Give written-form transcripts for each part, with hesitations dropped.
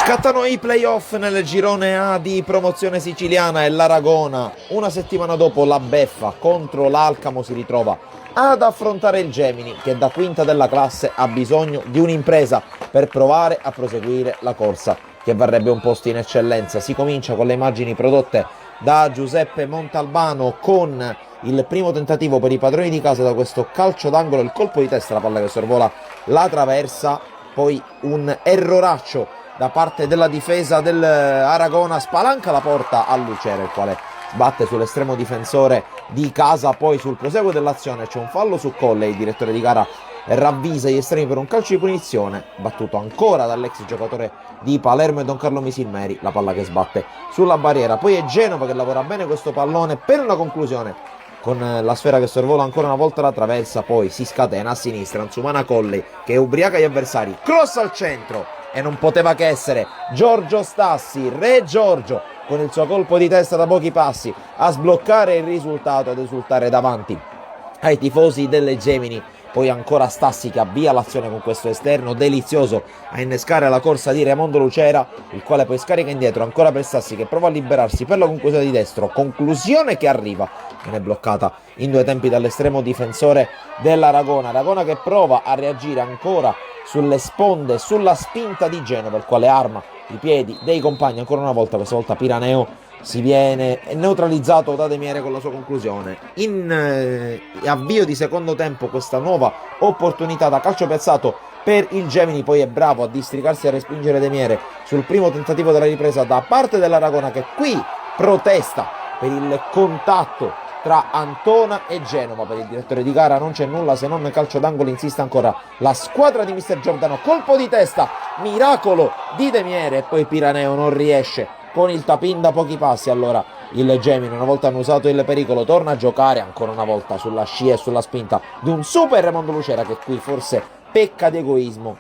Scattano i playoff nel girone A di promozione siciliana e l'Aragona, una settimana dopo la beffa contro l'Alcamo, si ritrova ad affrontare il Gemini, che da quinta della classe ha bisogno di un'impresa per provare a proseguire la corsa che varrebbe un posto in eccellenza. Si comincia con le immagini prodotte da Giuseppe Montalbano, con il primo tentativo per i padroni di casa da questo calcio d'angolo, il colpo di testa, la palla che sorvola la traversa, poi un erroraccio da parte della difesa dell'Aragona, spalanca la porta a Lucera, il quale sbatte sull'estremo difensore di casa. Poi sul proseguo dell'azione c'è un fallo su Colle, il direttore di gara ravvisa gli estremi per un calcio di punizione, battuto ancora dall'ex giocatore di Palermo e Don Carlo Misilmeri, la palla che sbatte sulla barriera. Poi è Genova che lavora bene questo pallone per una conclusione con la sfera che sorvola ancora una volta la traversa, poi si scatena a sinistra Ansumana Colley che ubriaca gli avversari, cross al centro e non poteva che essere Giorgio Stassi, Re Giorgio, con il suo colpo di testa da pochi passi a sbloccare il risultato ed esultare davanti ai tifosi delle Gemini. Poi ancora Stassi che avvia l'azione con questo esterno delizioso a innescare la corsa di Raimondo Lucera, il quale poi scarica indietro ancora per Stassi che prova a liberarsi per la conclusione di destro, conclusione che arriva, viene bloccata in due tempi dall'estremo difensore dell'Aragona. Aragona che prova a reagire ancora sulle sponde, sulla spinta di Genova, il quale arma i piedi dei compagni ancora una volta. Questa volta Piraneo si viene neutralizzato da De Miere con la sua conclusione. In avvio di secondo tempo questa nuova opportunità da calcio piazzato per il Gemini, poi è bravo a districarsi e a respingere De Miere sul primo tentativo della ripresa da parte dell'Aragona, che qui protesta per il contatto tra Antona e Genova. Per il direttore di gara non c'è nulla se non calcio d'angolo, insiste ancora la squadra di Mister Giordano, colpo di testa, miracolo di De Miere, e poi Piraneo non riesce con il tapin da pochi passi. Allora il Gemini, una volta hanno usato il pericolo, torna a giocare ancora una volta sulla scia e sulla spinta di un super Raimondo Lucera, che qui forse pecca di egoismo.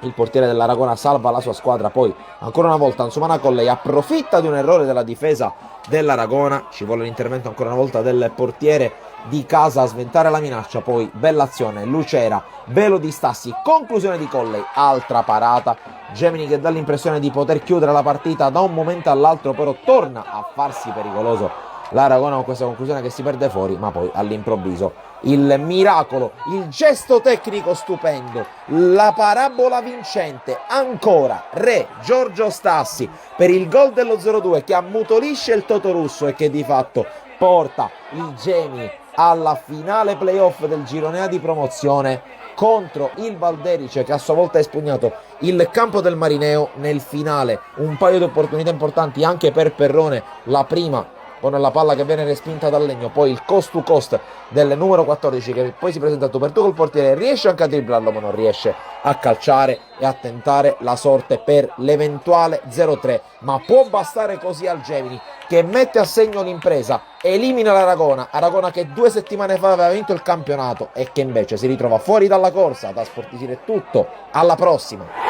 Il portiere dell'Aragona salva la sua squadra, poi ancora una volta Ansumana Colley approfitta di un errore della difesa dell'Aragona, ci vuole l'intervento ancora una volta del portiere di casa a sventare la minaccia. Poi bella azione, Lucera, velo di Stassi, conclusione di Colley, altra parata. Gemini che dà l'impressione di poter chiudere la partita da un momento all'altro, però torna a farsi pericoloso l'Aragona con questa conclusione che si perde fuori, ma poi all'improvviso il miracolo, il gesto tecnico stupendo, la parabola vincente, ancora Re Giorgio Stassi per il gol dello 0-2 che ammutolisce il Totorusso e che di fatto porta il Gemini alla finale playoff del girone A di promozione contro il Valderice, che a sua volta ha espugnato il campo del Marineo nel finale. Un paio di opportunità importanti anche per Perrone, la prima con la palla che viene respinta dal Legno, poi il cost to cost del numero 14 che poi si presenta aperto col portiere, riesce anche a dribblarlo ma non riesce a calciare e a tentare la sorte per l'eventuale 0-3, ma può bastare così al Gemini, che mette a segno l'impresa, elimina l'Aragona che 2 settimane fa aveva vinto il campionato e che invece si ritrova fuori dalla corsa. Da Sportisire è tutto, alla prossima.